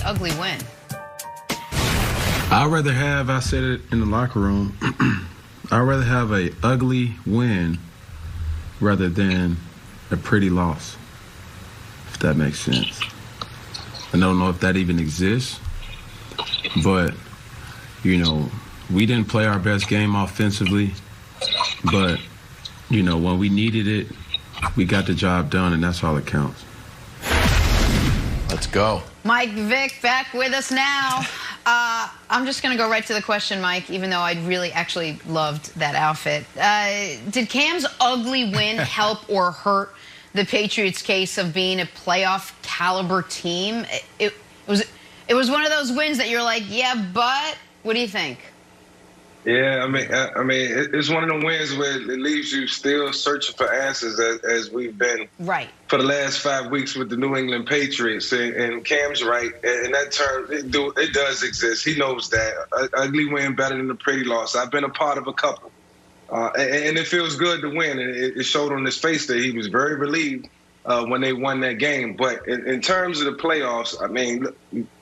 ugly win? I'd rather have, I said it in the locker room, I'd rather have a ugly win rather than a pretty loss, if that makes sense. I don't know if that even exists, but, you know, we didn't play our best game offensively, but, you know, when we needed it, we got the job done, and that's all that counts. Let's go. Mike Vick back with us now. I'm just going to go right to the question, Mike, even though I really actually loved that outfit. Did Cam's ugly win help or hurt the Patriots' case of being a playoff caliber team? It was one of those wins that you're like, yeah, but what do you think? Yeah, I mean, it's one of the wins where it leaves you still searching for answers as we've been for the last 5 weeks with the New England Patriots. And Cam's right, and that term it does exist. He knows that ugly win better than a pretty loss. I've been a part of a couple, and it feels good to win. And it showed on his face that he was very relieved when they won that game. But in terms of the playoffs, I mean,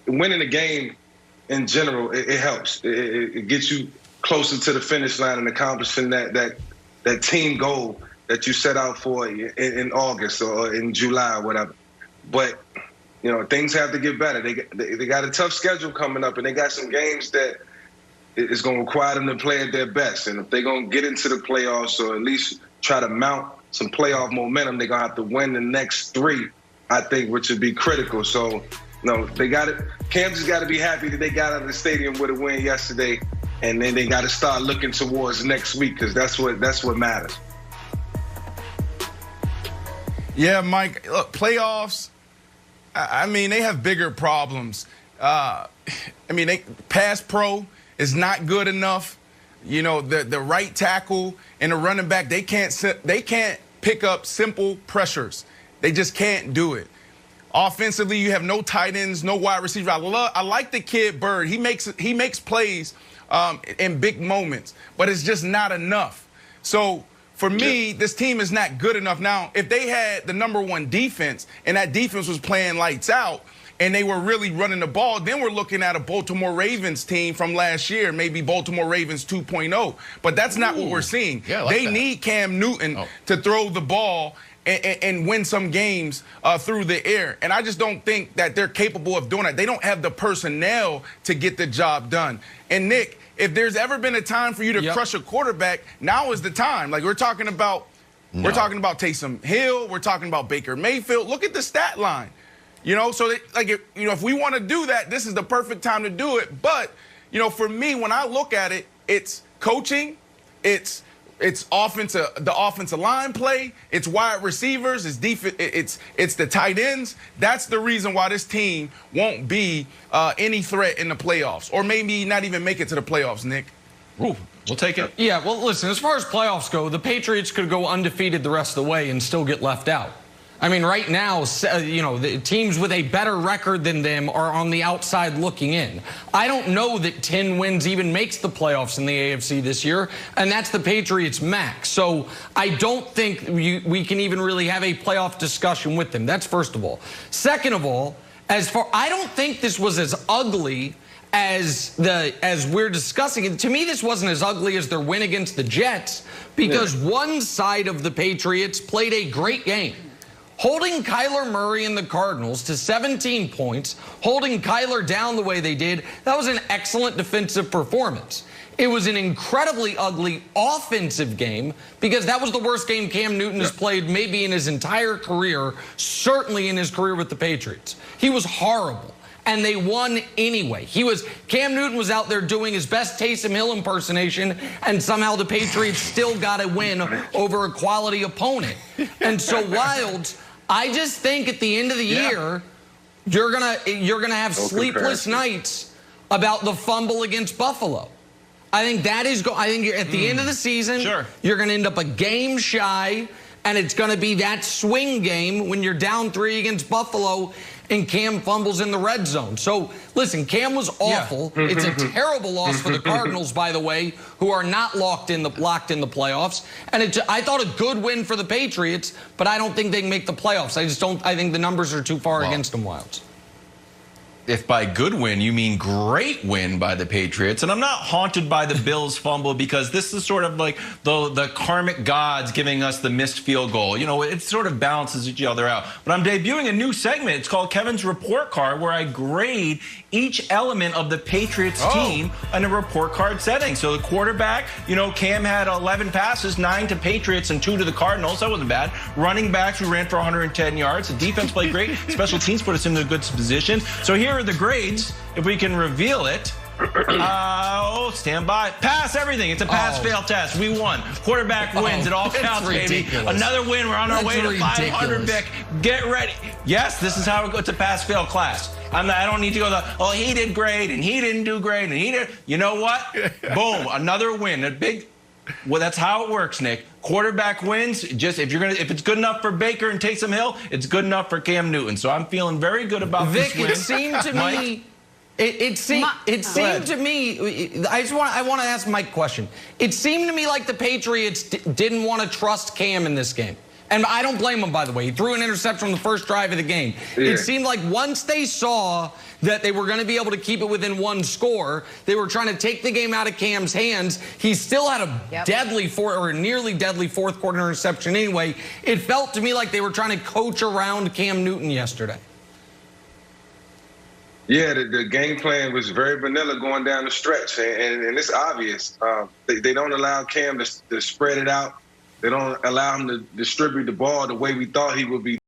winning a game in general, it helps. It gets you closer to the finish line and accomplishing that team goal that you set out for in August or in July or whatever. But, you know, things have to get better. They got a tough schedule coming up, and they got some games that is going to require them to play at their best. And if they're going to get into the playoffs or at least try to mount some playoff momentum, they're going to have to win the next 3, I think, which would be critical. So, no, they got it. Cam just got to be happy that they got out of the stadium with a win yesterday. And then they got to start looking towards next week because that's what matters. Yeah, Mike, look, playoffs, I mean, they have bigger problems. I mean, pass pro is not good enough. You know, the right tackle and the running back, they can't pick up simple pressures. They just can't do it. Offensively, you have no tight ends, no wide receiver. I like the kid Bird. He makes plays in big moments, but it's just not enough. So for me, this team is not good enough. Now, if they had the #1 defense and that defense was playing lights out and they were really running the ball, then we're looking at a Baltimore Ravens team from last year, maybe Baltimore Ravens 2.0. But that's not what we're seeing. Yeah, they need Cam Newton to throw the ball and win some games through the air. And I just don't think that they're capable of doing that. They don't have the personnel to get the job done. And, Nick, if there's ever been a time for you to crush a quarterback, now is the time. Like, we're talking about Taysom Hill. We're talking about Baker Mayfield. Look at the stat line. You know, so, if we want to do that, this is the perfect time to do it. But, you know, for me, when I look at it, it's coaching, it's the offensive line play, it's wide receivers, it's defense, it's the tight ends. That's the reason why this team won't be any threat in the playoffs, or maybe not even make it to the playoffs, Nick. Ooh, we'll take it. Yeah, well, listen, as far as playoffs go, the Patriots could go undefeated the rest of the way and still get left out. I mean, right now, you know, the teams with a better record than them are on the outside looking in. I don't know that 10 wins even makes the playoffs in the AFC this year, and that's the Patriots' max. So I don't think we can even really have a playoff discussion with them. That's first of all. Second of all, I don't think this was as ugly as we're discussing it. To me, this wasn't as ugly as their win against the Jets because one side of the Patriots played a great game. Holding Kyler Murray and the Cardinals to 17 points, holding Kyler down the way they did, that was an excellent defensive performance. It was an incredibly ugly offensive game because that was the worst game Cam Newton has played maybe in his entire career, certainly in his career with the Patriots. He was horrible, and they won anyway. Cam Newton was out there doing his best Taysom Hill impersonation, and somehow the Patriots still got a win over a quality opponent. And so, Wildes, I just think at the end of the year, you're gonna have sleepless nights about the fumble against Buffalo. I think that is. I think at the end of the season, you're going to end up a game shy, and it's going to be that swing game when you're down 3 against Buffalo, and Cam fumbles in the red zone. So, listen, Cam was awful. It's a terrible loss for the Cardinals, by the way, who are not locked in the playoffs. And I thought a good win for the Patriots, but I don't think they can make the playoffs. I think the numbers are too far against them, Wildes. if by good win you mean great win by the Patriots. And I'm not haunted by the Bills fumble because this is sort of like the karmic gods giving us the missed field goal. You know, it sort of balances each other out. But I'm debuting a new segment. It's called Kevin's Report Card, where I grade each element of the Patriots team in a report card setting. So the quarterback, you know, Cam had 11 passes, 9 to Patriots and 2 to the Cardinals. That wasn't bad. Running backs, we ran for 110 yards. The defense played great. Special teams put us in a good position. So here are the grades, if we can reveal it. Stand by. Pass everything. It's a pass-fail test. We won. Quarterback wins. It all counts, baby. Another win. We're on our way to 500, Vic. Get ready. Yes, this is how it goes. It's a pass-fail class. I don't need to go he did great, and he didn't do great, and he did. You know what? Boom. Another win. A big... Well, that's how it works, Nick. Quarterback wins. Just if it's good enough for Baker and Taysom Hill, it's good enough for Cam Newton. So I'm feeling very good about this win. Vic, it seemed to me. It seemed to me. I want to ask Mike a question. It seemed to me like the Patriots didn't want to trust Cam in this game. And I don't blame him, by the way. He threw an interception on the first drive of the game. Yeah. It seemed like once they saw that they were going to be able to keep it within one score, they were trying to take the game out of Cam's hands. He still had a nearly deadly fourth quarter interception anyway. It felt to me like they were trying to coach around Cam Newton yesterday. Yeah, the game plan was very vanilla going down the stretch, and it's obvious. They don't allow Cam to spread it out. They don't allow him to distribute the ball the way we thought he would be